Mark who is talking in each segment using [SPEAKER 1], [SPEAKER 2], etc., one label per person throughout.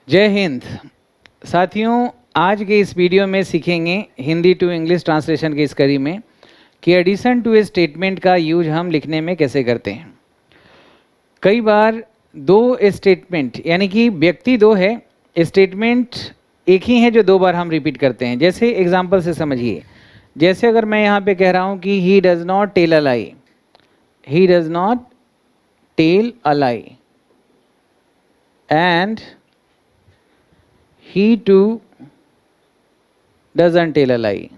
[SPEAKER 1] जय हिंद साथियों, आज के इस वीडियो में सीखेंगे हिंदी टू इंग्लिश ट्रांसलेशन की इस कड़ी में कि एडिशन टू ए स्टेटमेंट का यूज हम लिखने में कैसे करते हैं। कई बार दो स्टेटमेंट यानी कि व्यक्ति दो है, स्टेटमेंट एक ही है जो दो बार हम रिपीट करते हैं। जैसे एग्जांपल से समझिए, जैसे अगर मैं यहाँ पे कह रहा हूँ कि he does not tell a lie, he does not tell a lie and he too doesn't tell a lie.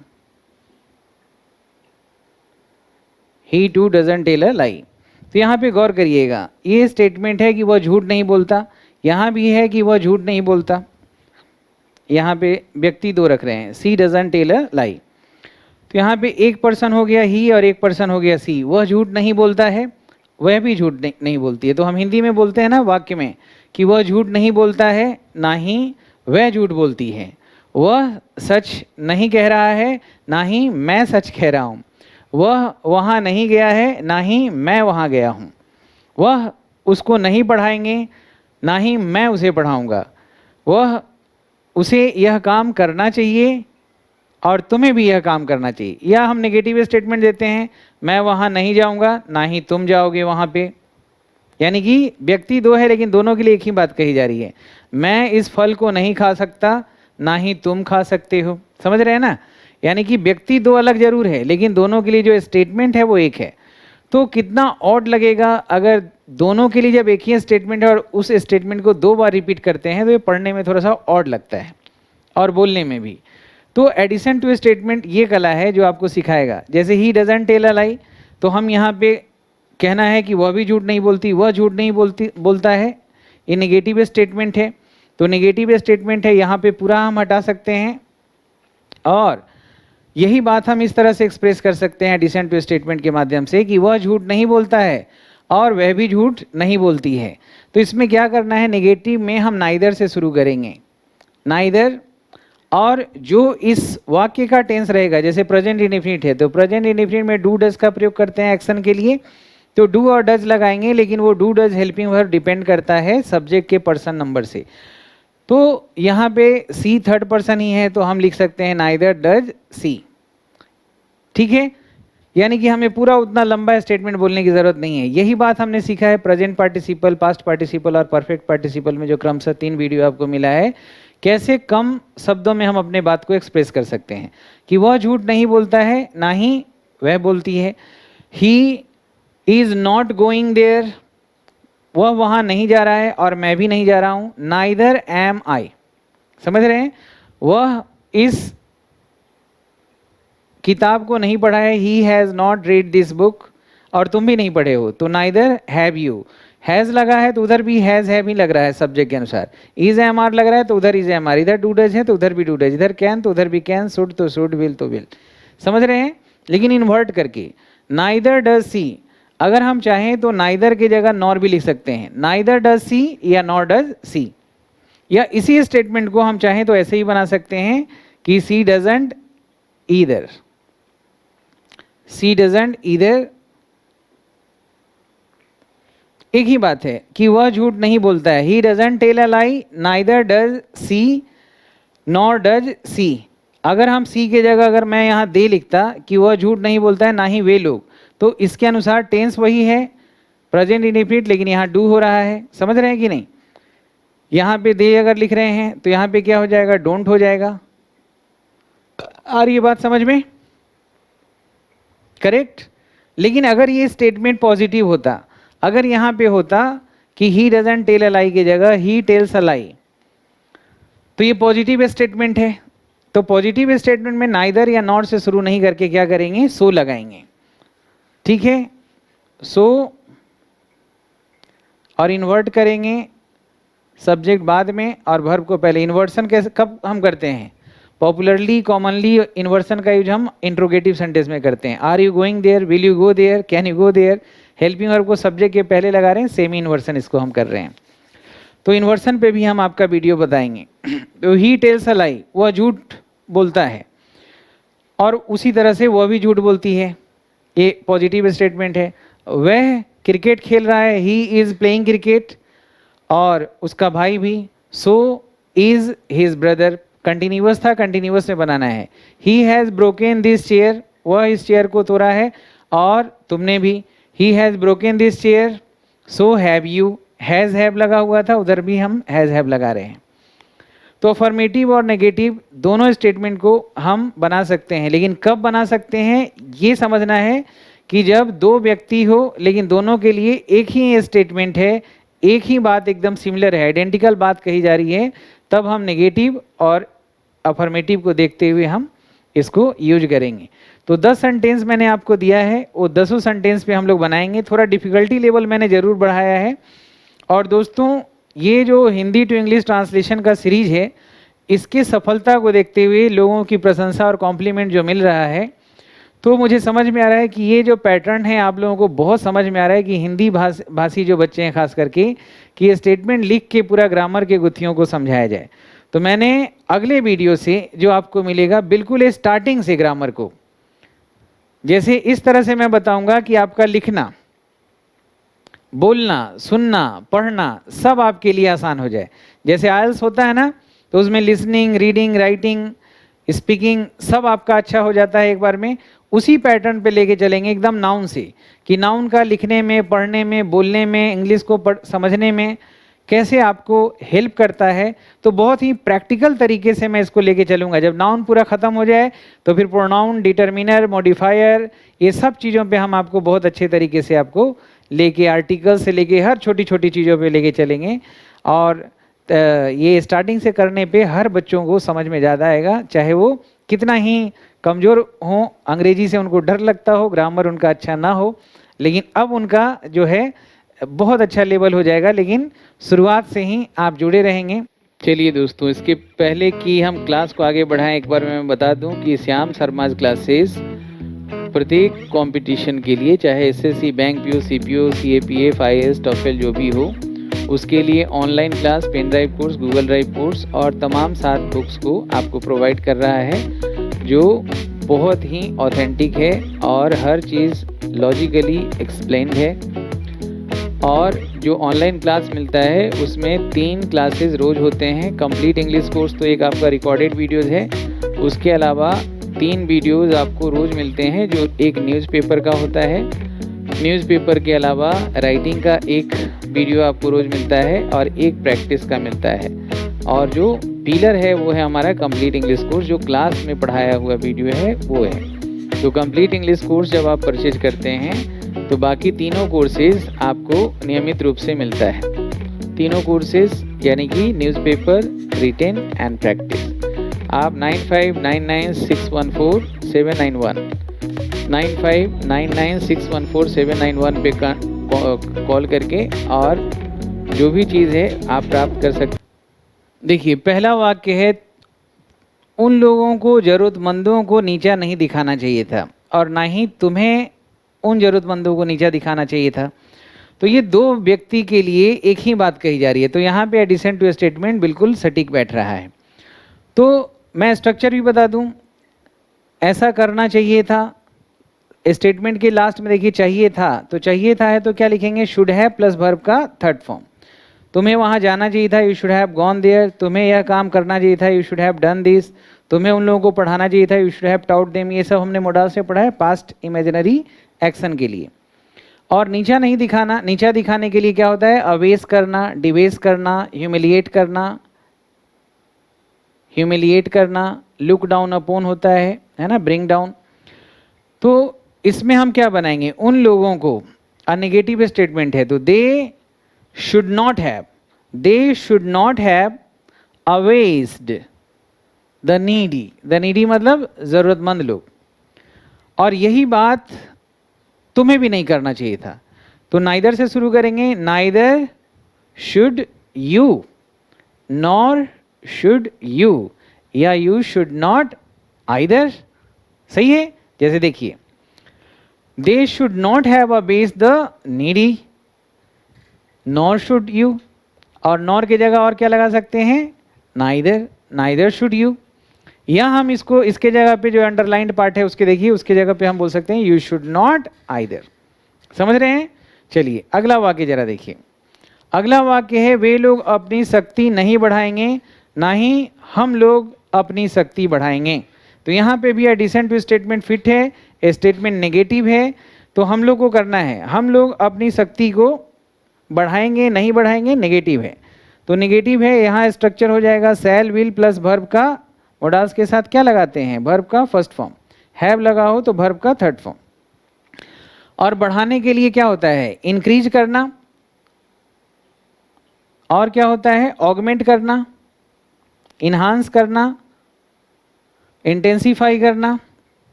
[SPEAKER 1] He too doesn't tell a lie. तो यहाँ पे गौर करिएगा, ये स्टेटमेंट है कि वह झूठ नहीं बोलता, यहाँ भी है कि वह झूठ नहीं बोलता। यहाँ पे व्यक्ति दो रख रहे हैं, सी डजंट टेल अ लाई। तो यहाँ पे एक पर्सन हो गया ही और एक पर्सन हो गया सी। वह झूठ नहीं बोलता है, वह भी झूठ नहीं बोलती है। तो हम हिंदी में बोलते हैं ना वाक्य में कि वह झूठ नहीं बोलता है, ना ही वह झूठ बोलती है। वह सच नहीं कह रहा है, ना ही मैं सच कह रहा हूँ। वह वहाँ नहीं गया है, ना ही मैं वहाँ गया हूँ। वह उसको नहीं पढ़ाएंगे, ना ही मैं उसे पढ़ाऊँगा। वह उसे यह काम करना चाहिए और तुम्हें भी यह काम करना चाहिए। या हम नेगेटिव स्टेटमेंट देते हैं, मैं वहाँ नहीं जाऊँगा, ना ही तुम जाओगे वहाँ पे। यानी कि व्यक्ति दो है लेकिन दोनों के लिए एक ही बात कही जा रही है, मैं इस फल को नहीं खा सकता, ना ही तुम खा सकते हो। समझ रहे हैं ना? यानी कि व्यक्ति दो अलग जरूर है लेकिन दोनों के लिए जो स्टेटमेंट है वो एक है। तो कितना ऑड लगेगा अगर दोनों के लिए जब एक ही स्टेटमेंट है और उस स्टेटमेंट को दो बार रिपीट करते हैं, तो ये पढ़ने में थोड़ा सा ऑड लगता है और बोलने में भी। तो एडिशन टू स्टेटमेंट ये कला है जो आपको सिखाएगा। जैसे ही डजंट टेल अ लाई, तो हम यहाँ पे कहना है कि वह भी झूठ नहीं बोलती, वह झूठ नहीं बोलता है। ये नेगेटिव स्टेटमेंट है, तो नेगेटिव स्टेटमेंट है, यहाँ पे पूरा हम हटा सकते हैं। और यही बात हम इस तरह से एक्सप्रेस कर सकते हैं एडिशन टू स्टेटमेंट के माध्यम से कि वह झूठ नहीं बोलता है और वह भी झूठ नहीं बोलती है। तो इसमें क्या करना है, नेगेटिव में हम नाइदर से शुरू करेंगे, नाइदर। और जो इस वाक्य का टेंस रहेगा, जैसे प्रेजेंट इंडेफिनिट है तो प्रेजेंट इंडेफिनिट में डू डज का प्रयोग करते हैं एक्शन के लिए, तो डू और डज लगाएंगे, लेकिन वो do does helping verb depend करता है सब्जेक्ट के पर्सन नंबर से। तो यहाँ पे सी थर्ड पर्सन ही है तो हम लिख सकते हैं नाइदर डज सी। ठीक है, यानी कि हमें पूरा उतना लंबा स्टेटमेंट बोलने की जरूरत नहीं है। यही बात हमने सीखा है प्रेजेंट पार्टिसिपल, पास्ट पार्टिसिपल और परफेक्ट पार्टिसिपल में, जो क्रमशः 3 वीडियो आपको मिला है। कैसे कम शब्दों में हम अपने बात को एक्सप्रेस कर सकते हैं कि वह झूठ नहीं बोलता है, ना ही वह बोलती है। He is not going there, वह वहां नहीं जा रहा है और मैं भी नहीं जा रहा हूं। नाइदर एम आई, समझ रहे हैं? वह इस किताब को नहीं पढ़ा है, he has not read this book, और तुम भी नहीं पढ़े हो। तो नाइदर हैव यू, हैज लगा है तो उधर भी हैज है भी लग रहा है सब्जेक्ट के अनुसार। इज एम आर लग रहा है तो उधर इज एम आर, इधर डू डज है तो उधर भी डू डज, इधर कैन तो उधर भी कैन, शुड तो शुड, विल तो विल। समझ रहे हैं? लेकिन इन्वर्ट करके नाइदर डज सी, अगर हम चाहें तो नाइदर की जगह नॉर भी लिख सकते हैं, नाइदर डज सी या नॉर डज सी। या इसी स्टेटमेंट को हम चाहें तो ऐसे ही बना सकते हैं कि she doesn't either, she doesn't either. एक ही बात है कि वह झूठ नहीं बोलता है, he doesn't tell a lie, neither does she nor does she. अगर हम सी के जगह अगर मैं यहाँ दे लिखता कि वह झूठ नहीं बोलता है, ना ही वे लोग, तो इसके अनुसार टेंस वही है प्रेजेंट इंडेफिनिट, लेकिन यहाँ डू हो रहा है। समझ रहे हैं कि नहीं? यहाँ पे दे अगर लिख रहे हैं तो यहाँ पे क्या हो जाएगा, डोंट हो जाएगा। आ रही है बात समझ में? करेक्ट। लेकिन अगर ये स्टेटमेंट पॉजिटिव होता, अगर यहाँ पे होता कि ही डजंट टेल अ लाई की जगह ही टेल्स अ लाई, तो ये पॉजिटिव स्टेटमेंट है। तो पॉजिटिव स्टेटमेंट में नाइदर या नॉट से शुरू नहीं करके क्या करेंगे, सो लगाएंगे। ठीक है, सो और इन्वर्ट करेंगे, सब्जेक्ट बाद में और वर्ब को पहले। इन्वर्सन कैसे कब हम करते हैं? पॉपुलरली कॉमनली इन्वर्सन का यूज हम इंट्रोगेटिव सेंटेंस में करते हैं। Are you going there, will you go there, can you go there. Helping verb को सब्जेक्ट के पहले लगा रहे हैं, सेमी इन्वर्सन इसको हम कर रहे हैं। तो इन्वर्सन पे भी हम आपका वीडियो बताएंगे। तो ही टेल्स अ लाई, वह झूठ बोलता है, और उसी तरह से वह भी झूठ बोलती है, ये पॉजिटिव स्टेटमेंट है। वह क्रिकेट खेल रहा है, ही इज प्लेइंग क्रिकेट, और उसका भाई भी, so is his brother, continuous था, कंटिन्यूअस में बनाना है। He has broken this chair, वह इस चेयर को तोड़ा है, और तुमने भी। He has broken this chair, so have you, has have लगा हुआ था, उधर भी हम हैज हैव लगा रहे हैं। तो अफर्मेटिव और नेगेटिव दोनों स्टेटमेंट को हम बना सकते हैं, लेकिन कब बना सकते हैं ये समझना है कि जब दो व्यक्ति हो लेकिन दोनों के लिए एक ही स्टेटमेंट है, एक ही बात एकदम सिमिलर है, आइडेंटिकल बात कही जा रही है, तब हम नेगेटिव और अफर्मेटिव को देखते हुए हम इसको यूज करेंगे। तो 10 सेंटेंस मैंने आपको दिया है, वो 10 सेंटेंस पे हम लोग बनाएंगे। थोड़ा डिफिकल्टी लेवल मैंने ज़रूर बढ़ाया है। और दोस्तों, ये जो हिंदी टू इंग्लिश ट्रांसलेशन का सीरीज है, इसकी सफलता को देखते हुए लोगों की प्रशंसा और कॉम्प्लीमेंट जो मिल रहा है, तो मुझे समझ में आ रहा है कि ये जो पैटर्न है आप लोगों को बहुत समझ में आ रहा है कि हिंदी भाषी जो बच्चे हैं खास करके, कि ये स्टेटमेंट लिख के पूरा ग्रामर के गुत्थियों को समझाया जाए। तो मैंने अगले वीडियो से जो आपको मिलेगा बिल्कुल स्टार्टिंग से ग्रामर को, जैसे इस तरह से मैं बताऊंगा कि आपका लिखना, बोलना, सुनना, पढ़ना सब आपके लिए आसान हो जाए। जैसे आयल्स होता है ना, तो उसमें लिसनिंग, रीडिंग, राइटिंग, स्पीकिंग सब आपका अच्छा हो जाता है एक बार में। उसी पैटर्न पे लेके चलेंगे एकदम नाउन से, कि नाउन का लिखने में, पढ़ने में, बोलने में, इंग्लिश को समझने में कैसे आपको हेल्प करता है। तो बहुत ही प्रैक्टिकल तरीके से मैं इसको लेके चलूँगा। जब नाउन पूरा ख़त्म हो जाए तो फिर प्रोनाउन, डिटर्मिनर, मॉडिफायर, ये सब चीज़ों पे हम आपको बहुत अच्छे तरीके से आपको लेके, आर्टिकल से लेके हर छोटी छोटी चीज़ों पे लेके चलेंगे। और ये स्टार्टिंग से करने पे हर बच्चों को समझ में ज़्यादा आएगा, चाहे वो कितना ही कमज़ोर हो, अंग्रेजी से उनको डर लगता हो, ग्रामर उनका अच्छा ना हो, लेकिन अब उनका जो है बहुत अच्छा लेवल हो जाएगा। लेकिन शुरुआत से ही आप जुड़े रहेंगे। चलिए दोस्तों, इसके पहले कि हम क्लास को आगे बढ़ाएं, एक बार मैं बता दूं कि श्याम शर्माज क्लासेस प्रत्येक कंपटीशन के लिए, चाहे SSC, bank PO, CPO, CAPF, IAS, TOEFL जो भी हो, उसके लिए online class, pen drive course, Google drive course और तमाम 7 बुक्स को आपको प्रोवाइड कर रहा है, जो बहुत ही ऑथेंटिक है और हर चीज़ लॉजिकली एक्सप्लेन्ड है। और जो ऑनलाइन क्लास मिलता है उसमें 3 क्लासेस रोज़ होते हैं। कंप्लीट इंग्लिश कोर्स तो एक आपका रिकॉर्डेड वीडियोज़ है, उसके अलावा 3 वीडियोज़ आपको रोज़ मिलते हैं, जो एक न्यूज़पेपर का होता है, न्यूज़पेपर के अलावा राइटिंग का एक वीडियो आपको रोज़ मिलता है और एक प्रैक्टिस का मिलता है। और जो पिलर है वो है हमारा कंप्लीट इंग्लिश कोर्स, जो क्लास में पढ़ाया हुआ वीडियो है वो है। तो कंप्लीट इंग्लिश कोर्स जब आप परचेज करते हैं तो बाकी तीनों कोर्सेज आपको नियमित रूप से मिलता है। तीनों कोर्सेज यानी कि न्यूज़पेपर, रिटेन एंड प्रैक्टिस। आप 9599614791 9599614791 पे कॉल करके और जो भी चीज़ है आप प्राप्त कर सकते। देखिए, पहला वाक्य है, उन लोगों को, ज़रूरतमंदों को नीचा नहीं दिखाना चाहिए था, और ना ही तुम्हें उन ज़रूरतमंदों को नीचा दिखाना चाहिए था। तो ये 2 व्यक्ति के लिए एक ही बात कही जा रही है। तो यहाँ पे एडिशन टू स्टेटमेंट बिल्कुल सटीक बैठ रहा है। तो मैं स्ट्रक्चर भी बता दूं, ऐसा करना चाहिए था। स्टेटमेंट के लास्ट में देखिए चाहिए था, तो चाहिए था है तो क्या लिखेंगे, शुड हैव प्लस वर्ब का थर्ड फॉर्म। तुम्हें वहाँ जाना चाहिए था, you should have gone there. तुम्हें यह काम करना चाहिए था, you should have done this. तुम्हें उन लोगों को पढ़ाना चाहिए था, you should have taught them. ये सब हमने मोडाल से पढ़ा है पास्ट इमेजिनरी एक्शन के लिए। और नीचा नहीं दिखाना, नीचा दिखाने के लिए क्या होता है, अवेस करना, डिवेस करना, ह्यूमिलिएट करना, लुक डाउन अपॉन होता है ना, ब्रिंग डाउन। तो इसमें हम क्या बनाएंगे, उन लोगों को, नेगेटिव स्टेटमेंट है तो they should not have abused the needy मतलब ज़रूरतमंद लोग। और यही बात तुम्हें भी नहीं करना चाहिए था। तो नाइदर से शुरू करेंगे, neither should you, nor should you, या यू शुड नॉट आइदर। सही है। जैसे देखिए, they should not have abused the needy, nor should you. और नॉर की जगह और क्या लगा सकते हैं, नाइदर शुड यू। या हम इसको, इसके जगह पे जो अंडरलाइंड पार्ट है उसके देखिए, उसके जगह पे हम बोल सकते हैं यू शुड नॉट आइदर। समझ रहे हैं। चलिए अगला वाक्य जरा देखिए। अगला वाक्य है, वे लोग अपनी शक्ति नहीं बढ़ाएंगे ना ही हम लोग अपनी शक्ति बढ़ाएंगे। तो यहाँ पे भी एडिशन टू स्टेटमेंट फिट है, स्टेटमेंट नेगेटिव है, तो हम लोग को करना है, हम लोग अपनी शक्ति को बढ़ाएंगे नहीं बढ़ाएंगे, नेगेटिव है। तो नेगेटिव है, यहाँ स्ट्रक्चर हो जाएगा शैल विल प्लस वर्ब का मोडाल्स के साथ क्या लगाते हैं, वर्ब का फर्स्ट फॉर्म, हैव लगा हो तो वर्ब का थर्ड फॉर्म। और बढ़ाने के लिए क्या होता है, इंक्रीज करना, और क्या होता है, ऑगमेंट करना, इन्हांस करना, इंटेंसीफाई करना,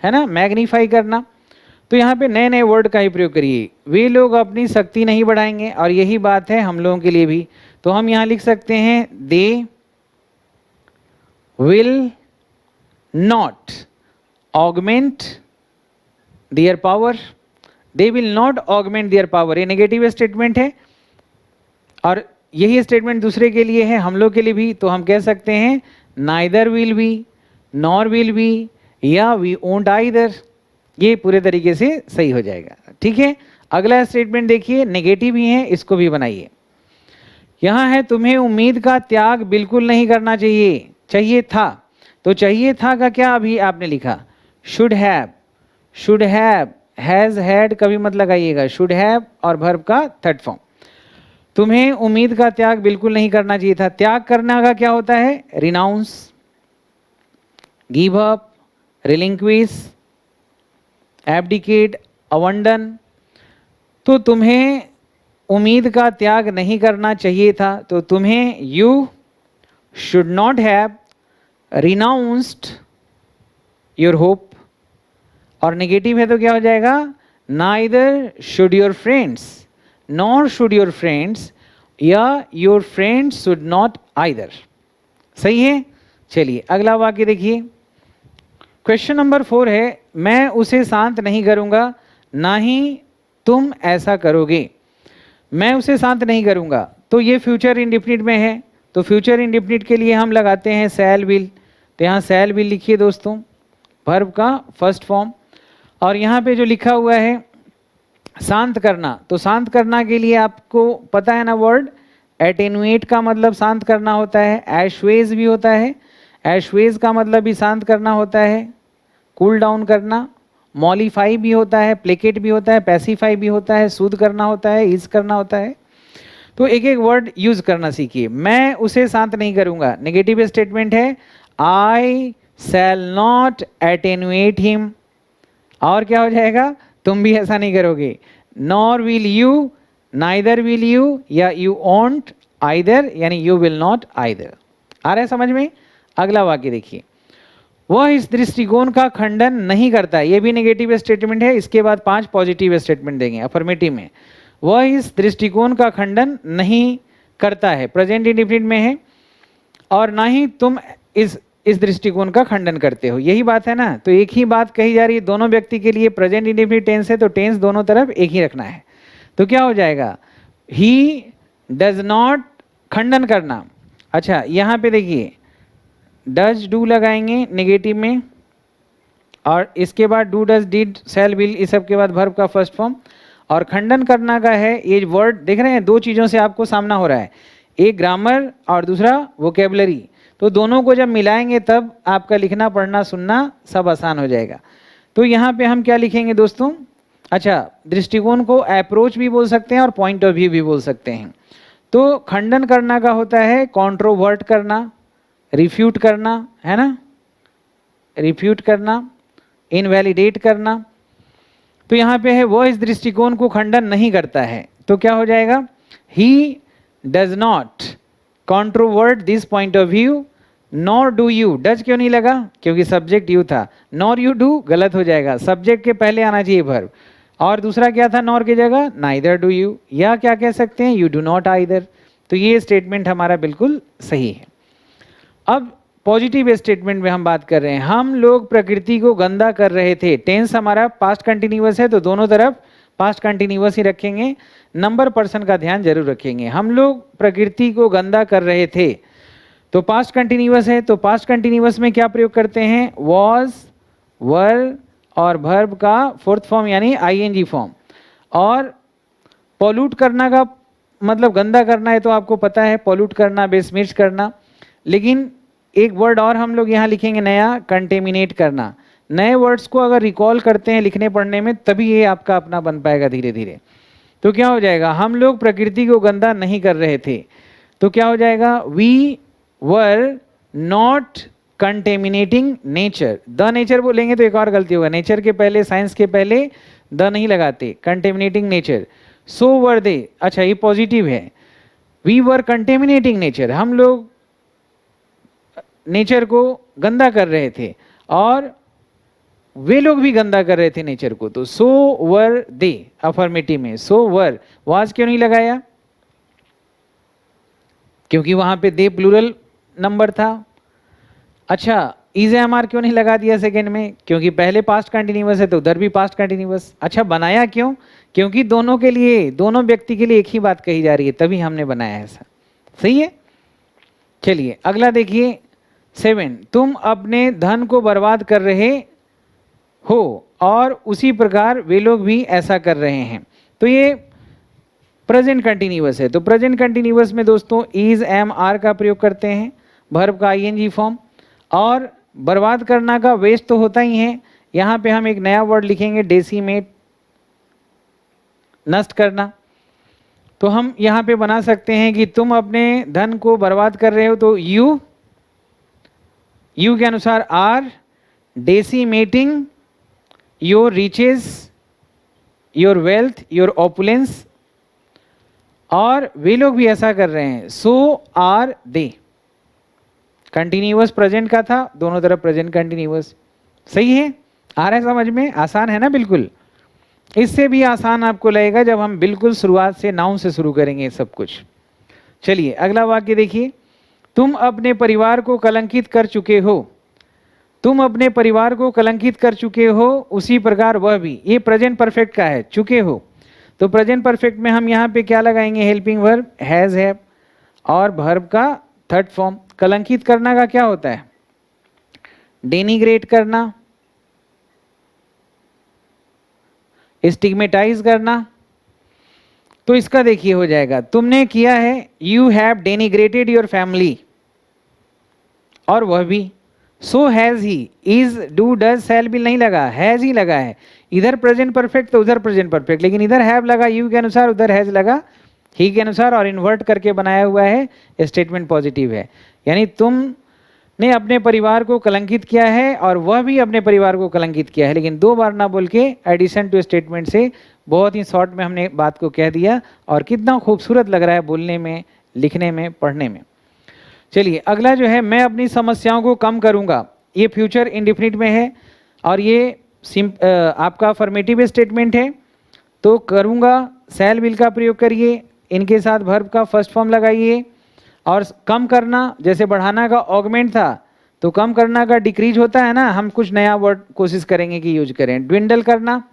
[SPEAKER 1] है ना, मैग्नीफाई करना। तो यहाँ पे नए नए वर्ड का ही प्रयोग करिए। वे लोग अपनी शक्ति नहीं बढ़ाएंगे, और यही बात है हम लोगों के लिए भी। तो हम यहाँ लिख सकते हैं they will not augment their power, they will not augment their power, ये नेगेटिव स्टेटमेंट है, और यही स्टेटमेंट दूसरे के लिए है, हम लोग के लिए भी। तो हम कह सकते हैं neither will be, nor will be, या वी ओंट आइदर, ये पूरे तरीके से सही हो जाएगा। ठीक है, अगला स्टेटमेंट देखिए, नेगेटिव ही है, इसको भी बनाइए। यहाँ है तुम्हें उम्मीद का त्याग बिल्कुल नहीं करना चाहिए, चाहिए था। तो चाहिए था का क्या अभी आपने लिखा, should have, should have, has had कभी मत लगाइएगा, शुड हैव और वर्ब का थर्ड फॉर्म। तुम्हें उम्मीद का त्याग बिल्कुल नहीं करना चाहिए था, त्याग करना का क्या होता है, renounce, give up, relinquish, abdicate, abandon. तो तुम्हें उम्मीद का त्याग नहीं करना चाहिए था, तो तुम्हें you should not have renounced your hope, और नेगेटिव है तो क्या हो जाएगा, neither should your friends nor should your friends, या your friends should not either. सही है। चलिए अगला वाक्य देखिए, क्वेश्चन नंबर 4 है, मैं उसे शांत नहीं करूंगा, ना ही तुम ऐसा करोगे। मैं उसे शांत नहीं करूंगा, तो ये फ्यूचर इंडेफिनिट में है, तो फ्यूचर इंडेफिनिट के लिए हम लगाते हैं शैल विल। तो यहाँ शैल विल लिखिए दोस्तों, वर्ब का फर्स्ट फॉर्म। और यहाँ पे जो लिखा हुआ है शांत करना, तो शांत करना के लिए आपको पता है ना वर्ड, एटेनुएट का मतलब शांत करना होता है, एशवेज भी होता है, एशवेज का मतलब भी शांत करना होता है, कूल डाउन करना, मॉलिफाई भी होता है, प्लेकेट भी होता है, पैसिफाई भी होता है, सूद करना होता है, ईज करना होता है। तो एक एक वर्ड यूज करना सीखिए। मैं उसे शांत नहीं करूंगा, नेगेटिव स्टेटमेंट है, आई शैल नॉट एटेनुएट हिम, और क्या हो जाएगा, तुम भी ऐसा नहीं करोगे, nor will you, neither will you, या यू ओंट आइदर, यानी यू विल नॉट आइदर। आ रहा है समझ में। अगला वाक्य देखिए, वह इस दृष्टिकोण का खंडन नहीं करता, ये भी नेगेटिव स्टेटमेंट है, इसके बाद 5 पॉजिटिव स्टेटमेंट देंगे अफर्मेटिव में। वह इस दृष्टिकोण का खंडन नहीं करता है, प्रेजेंट इंडेफिनिट में है, और ना ही तुम इस दृष्टिकोण का खंडन करते हो, यही बात है ना। तो एक ही बात कही जा रही है दोनों व्यक्ति के लिए, प्रेजेंट इंडेफिनिट टेंस है तो टेंस दोनों तरफ एक ही रखना है। तो क्या हो जाएगा, ही डज नॉट, खंडन करना। अच्छा यहाँ पे देखिए डज डू लगाएंगे नेगेटिव में, और इसके बाद do does did shell will, इस सब के बाद वर्ब का फर्स्ट फॉर्म। और खंडन करना का है, ये वर्ड देख रहे हैं, दो चीज़ों से आपको सामना हो रहा है, एक ग्रामर और दूसरा वोकेबलरी। तो दोनों को जब मिलाएंगे तब आपका लिखना पढ़ना सुनना सब आसान हो जाएगा। तो यहाँ पे हम क्या लिखेंगे दोस्तों, अच्छा दृष्टिकोण को अप्रोच भी बोल सकते हैं और पॉइंट ऑफ व्यू भी बोल सकते हैं। तो खंडन करना का होता है कॉन्ट्रोवर्ट करना, रिफ्यूट करना, है ना, रिफ्यूट करना, इनवैलिडेट करना। तो यहाँ पे है वो इस दृष्टिकोण को खंडन नहीं करता है, तो क्या हो जाएगा, he does not controvert this point of view, nor do you, does क्यों नहीं लगा, क्योंकि सब्जेक्ट यू था, नॉर यू डू गलत हो जाएगा, सब्जेक्ट के पहले आना चाहिए वर्ब, और दूसरा क्या था नॉर की जगह, नाइदर डू यू, या क्या कह सकते हैं, यू डू नॉट आइदर। तो ये स्टेटमेंट हमारा बिल्कुल सही है। अब पॉजिटिव स्टेटमेंट में हम बात कर रहे हैं, हम लोग प्रकृति को गंदा कर रहे थे, टेंस हमारा पास्ट कंटिन्यूअस है तो दोनों तरफ पास्ट कंटिन्यूअस ही रखेंगे, नंबर पर्सन का ध्यान जरूर रखेंगे। हम लोग प्रकृति को गंदा कर रहे थे, तो पास्ट कंटिन्यूअस है, तो पास्ट कंटिन्यूअस में क्या प्रयोग करते हैं, वॉज, वर और वर्ब का फोर्थ फॉर्म यानी आईएनजी फॉर्म। और पॉल्यूट करना का मतलब गंदा करना है, तो आपको पता है पॉल्यूट करना, बेस्मिर्च करना, लेकिन एक वर्ड और हम लोग यहाँ लिखेंगे नया, कंटेमिनेट करना। नए वर्ड्स को अगर रिकॉल करते हैं लिखने पढ़ने में तभी ये आपका अपना बन पाएगा धीरे धीरे। तो क्या हो जाएगा, हम लोग प्रकृति को गंदा नहीं कर रहे थे, तो क्या हो जाएगा, we were not contaminating nature. The nature बोलेंगे तो एक और गलती होगा, नेचर के पहले, साइंस के पहले द नहीं लगाते, कंटेमिनेटिंग नेचर। सो वर दे, अच्छा ये पॉजिटिव है, वी वर कंटेमिनेटिंग नेचर, हम लोग नेचर को गंदा कर रहे थे और वे लोग भी गंदा कर रहे थे नेचर को। तो सो वर दे, अफर्मेटिव में सो वर, वाज क्यों नहीं लगाया, क्योंकि वहां पे दे प्लूरल नंबर था। अच्छा इज एम आर क्यों नहीं लगा दिया सेकेंड में, क्योंकि पहले पास्ट कंटिन्यूअस है तो उधर भी पास्ट कंटिन्यूअस। अच्छा बनाया क्यों, क्योंकि दोनों के लिए, दोनों व्यक्ति के लिए एक ही बात कही जा रही है, तभी हमने बनाया ऐसा। सही है। चलिए अगला देखिए 7, तुम अपने धन को बर्बाद कर रहे हो और उसी प्रकार वे लोग भी ऐसा कर रहे हैं। तो ये प्रेजेंट कंटिन्यूअस है, तो प्रेजेंट कंटिन्यूअस में दोस्तों इज एम आर का प्रयोग करते हैं, वर्ब का आईएनजी फॉर्म, और बर्बाद करना का वेस्ट तो होता ही है। यहाँ पे हम एक नया वर्ड लिखेंगे, डेसीमेट, नष्ट करना। तो हम यहाँ पे बना सकते हैं कि तुम अपने धन को बर्बाद कर रहे हो, तो यू के अनुसार are decimating your riches, your wealth, your opulence, और वे लोग भी ऐसा कर रहे हैं, so are they. Continuous present का था, दोनों तरफ प्रेजेंट कंटिन्यूअस। सही है, आ रहा है समझ में, आसान है ना बिल्कुल। इससे भी आसान आपको लगेगा जब हम बिल्कुल शुरुआत से नाउन से शुरू करेंगे सब कुछ। चलिए अगला वाक्य देखिए, तुम अपने परिवार को कलंकित कर चुके हो, तुम अपने परिवार को कलंकित कर चुके हो उसी प्रकार वह भी। ये प्रेजेंट परफेक्ट का है, चुके हो, तो प्रेजेंट परफेक्ट में हम यहाँ पे क्या लगाएंगे, हेल्पिंग वर्ब हैज, हैव, और वर्ब का थर्ड फॉर्म। कलंकित करना का क्या होता है, डेनिग्रेट करना, स्टिग्मेटाइज करना। तो इसका देखिए हो जाएगा, तुमने किया है, you have denigrated your family, और वह भी, so has he, is, do, does, shall भी नहीं लगा, हैज ही लगा है। इधर प्रेजेंट परफेक्ट तो उधर प्रेजेंट परफेक्ट, लेकिन इधर हैव लगा यू के अनुसार, उधर हैज लगा ही के अनुसार, और इन्वर्ट करके बनाया हुआ है, स्टेटमेंट पॉजिटिव है। यानी तुमने अपने परिवार को कलंकित किया है और वह भी अपने परिवार को कलंकित किया है, लेकिन दो बार ना बोल के एडिशन टू स्टेटमेंट से बहुत ही शॉर्ट में हमने बात को कह दिया, और कितना खूबसूरत लग रहा है बोलने में, लिखने में, पढ़ने में। चलिए अगला जो है, मैं अपनी समस्याओं को कम करूंगा, ये फ्यूचर इंडेफिनिट में है और ये आपका अफर्मेटिव स्टेटमेंट है। तो करूंगा, शैल विल का प्रयोग करिए, इनके साथ वर्ब का फर्स्ट फॉर्म लगाइए, और कम करना, जैसे बढ़ाना का ऑगमेंट था, तो कम करना का डिक्रीज होता है ना, हम कुछ नया वर्ड कोशिश करेंगे कि यूज करें। ड्विंडल करना,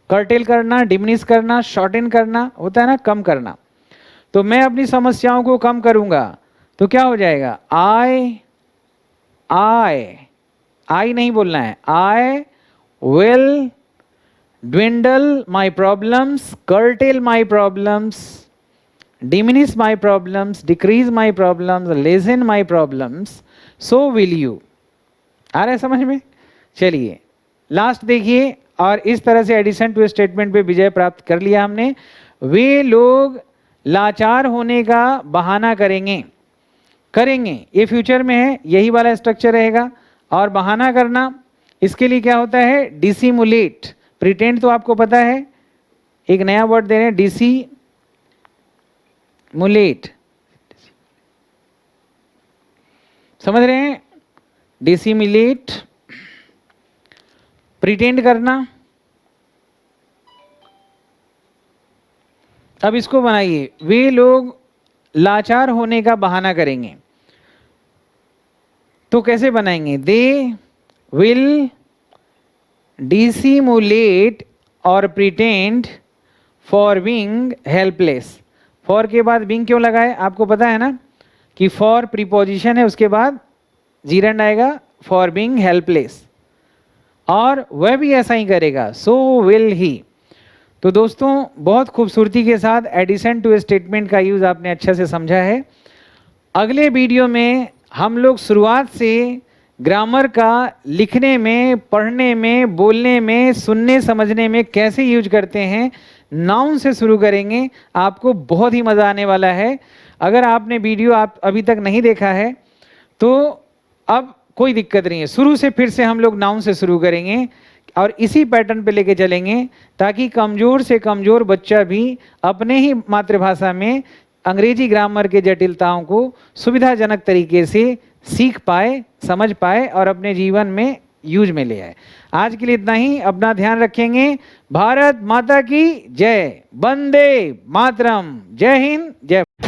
[SPEAKER 1] कर्टेल करना, डिमिनिश करना, शॉर्टन करना होता है ना, कम करना। तो मैं अपनी समस्याओं को कम करूंगा, तो क्या हो जाएगा, आई नहीं बोलना है, I will dwindle my problems, curtail my problems, diminish my problems, decrease my problems, lessen my problems, so will you। आ रहा है समझ में। चलिए लास्ट देखिए, और इस तरह से एडिशन टू स्टेटमेंट पे विजय प्राप्त कर लिया हमने। वे लोग लाचार होने का बहाना करेंगे, ये फ्यूचर में है, यही वाला स्ट्रक्चर रहेगा। और बहाना करना, इसके लिए क्या होता है, डिसिमुलेट। प्रिटेंड तो आपको पता है, एक नया वर्ड दे रहे हैं, डिसिमुलेट, समझ रहे हैं, डिसिमुलेट, प्रिटेंड करना। अब इसको बनाइए, वे लोग लाचार होने का बहाना करेंगे, तो कैसे बनाएंगे, दे विल डिसिमुलेट और pretend for being helpless. For के बाद बीइंग क्यों लगाए, आपको पता है ना कि फॉर प्रीपोजिशन है, उसके बाद जीरंड आएगा, फॉर बीइंग हेल्पलेस, और वह भी ऐसा ही करेगा, सो विल ही। तो दोस्तों बहुत खूबसूरती के साथ एडिशन टू स्टेटमेंट का यूज आपने अच्छे से समझा है। अगले वीडियो में हम लोग शुरुआत से ग्रामर का लिखने में, पढ़ने में, बोलने में, सुनने समझने में कैसे यूज करते हैं, नाउन से शुरू करेंगे। आपको बहुत ही मज़ा आने वाला है। अगर आपने वीडियो आप अभी तक नहीं देखा है तो अब कोई दिक्कत नहीं है, शुरू से फिर से हम लोग नाउन से शुरू करेंगे और इसी पैटर्न पे लेके चलेंगे ताकि कमज़ोर से कमज़ोर बच्चा भी अपने ही मातृभाषा में अंग्रेजी ग्रामर के जटिलताओं को सुविधाजनक तरीके से सीख पाए, समझ पाए और अपने जीवन में यूज में ले आए। आज के लिए इतना ही। अपना ध्यान रखेंगे। भारत माता की जय। वंदे मातरम। जय हिंद, जय।